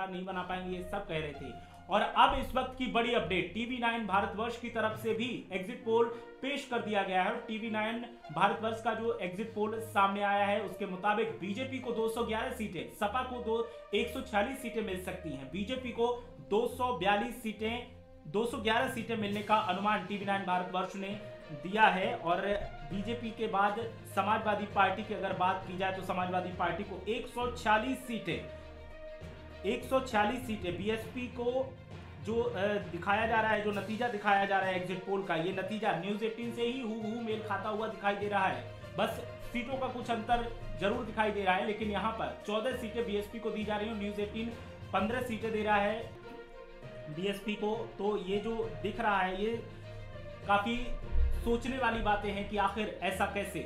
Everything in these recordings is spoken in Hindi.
सरकार नहीं बना पाएंगे, ये सब कह रहे थे। और अब इस वक्त की बड़ी अपडेट, टीवी9 भारतवर्ष की तरफ से भी एग्जिट पोल पेश कर दिया गया है। टीवी9 भारतवर्ष का जो एग्जिट पोल सामने आया है उसके मुताबिक बीजेपी को 211 सीटें, सपा को 146 सीटें मिल सकती हैं। बीजेपी को 211 सीटें मिलने का अनुमान टीवी9 भारतवर्ष ने दिया है। और बीजेपी के बाद समाजवादी पार्टी की अगर बात की जाए तो समाजवादी पार्टी को 146 सीटें, बीएसपी को जो दिखाया जा रहा है, जो नतीजा दिखाया जा रहा है एग्जिट पोल का, ये नतीजा न्यूज 18 से ही हूबहू मेल खाता हुआ दिखाई दे रहा है। बस सीटों का कुछ अंतर जरूर दिखाई दे रहा है, लेकिन यहाँ पर 14 सीटें बीएसपी को दी जा रही है, न्यूज 18 15 सीटें दे रहा है बीएसपी को। तो ये जो दिख रहा है ये काफी सोचने वाली बातें हैं कि आखिर ऐसा कैसे।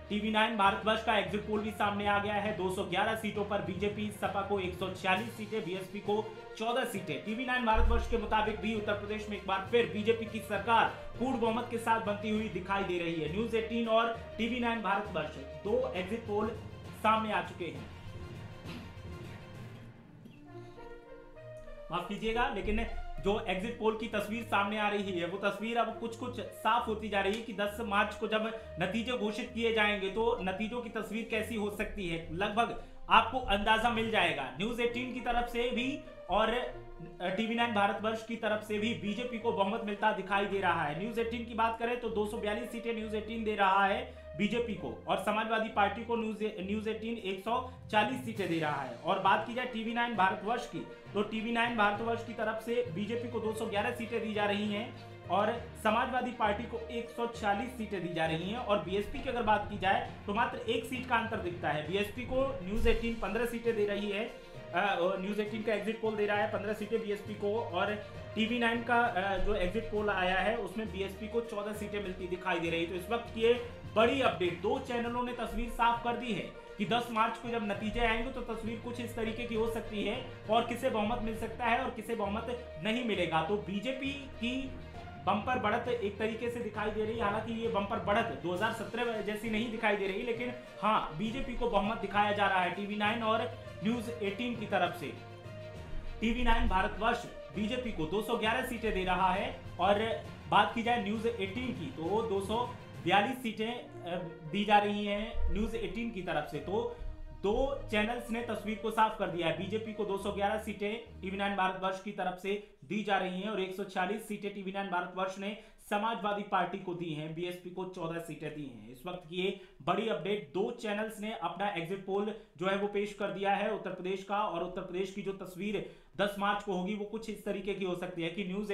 टीवी9 भारतवर्ष का एग्जिट पोल भी सामने आ गया है। 211 सीटों पर बीजेपी, सपा को 146 सीटें, बीएसपी को 14 सीटें। टीवी9 भारतवर्ष के मुताबिक भी उत्तर प्रदेश में एक बार फिर बीजेपी की सरकार पूर्ण बहुमत के साथ बनती हुई दिखाई दे रही है। न्यूज 18 और टीवी9 भारतवर्ष दो एग्जिट पोल सामने आ चुके हैं। माफ कीजिएगा, लेकिन जो एग्जिट पोल की तस्वीर सामने आ रही है वो तस्वीर अब कुछ कुछ साफ होती जा रही है कि 10 मार्च को जब नतीजे घोषित किए जाएंगे तो नतीजों की तस्वीर कैसी हो सकती है, लगभग आपको अंदाजा मिल जाएगा। न्यूज 18 की तरफ से भी और टीवी9 भारतवर्ष की तरफ से भी बीजेपी को बहुमत मिलता दिखाई दे रहा है। न्यूज 18 की बात करें तो 242 सीटें न्यूज 18 दे रहा है बीजेपी को, और समाजवादी पार्टी को न्यूज 18 140 सीटें दे रहा है। और बात की जाए टीवी9 भारतवर्ष की तो टीवी9 भारतवर्ष की तरफ से बीजेपी को 211 सीटें दी जा रही हैं और समाजवादी पार्टी को 140 सीटें दी जा रही हैं। और बीएसपी की अगर बात की जाए तो मात्र एक सीट का अंतर दिखता है। बीएसपी को न्यूज 18 15 सीटें दे रही है, न्यूज 18 का एग्जिट पोल दे रहा है 15 सीटें बीएसपी को, और टीवी9 का जो एग्जिट पोल आया है उसमें बीएसपी को 14 सीटें मिलती दिखाई दे रही। तो इस वक्त की बड़ी अपडेट, दो चैनलों ने तस्वीर साफ कर दी है कि 10 मार्च को जब नतीजे आएंगे तो तस्वीर कुछ इस तरीके की हो सकती है और किसे बहुमत मिल सकता है और किसे बहुमत नहीं मिलेगा। तो बीजेपी की बम्पर बढ़त एक तरीके से दिखाई दे रही है, हालांकि ये बम्पर बढ़त 2017 जैसी नहीं दिखाई दे रही, लेकिन हाँ बीजेपी को बहुमत दिखाया जा रहा है टीवी9 और न्यूज 18 की तरफ से। टीवी9 भारतवर्ष बीजेपी को 211 सीटें दे रहा है और बात की जाए न्यूज 18 की तो 242 सीटें दी जा रही हैं न्यूज 18 की तरफ से। तो दो चैनल्स ने तस्वीर को साफ कर दिया है। बीजेपी को 211 सीटें टीवी9 भारतवर्ष की तरफ से दी जा रही हैं और 140 सीटें टीवी9 भारतवर्ष ने समाजवादी पार्टी को दी हैं, बीएसपी को 14 सीटें दी हैं। इस वक्त की ये बड़ी अपडेट, दो चैनल्स ने अपना एग्जिट पोल जो है वो पेश कर दिया है उत्तर प्रदेश का, और उत्तर प्रदेश की जो तस्वीर 10 मार्च को होगी वो कुछ इस तरीके की हो सकती है कि न्यूज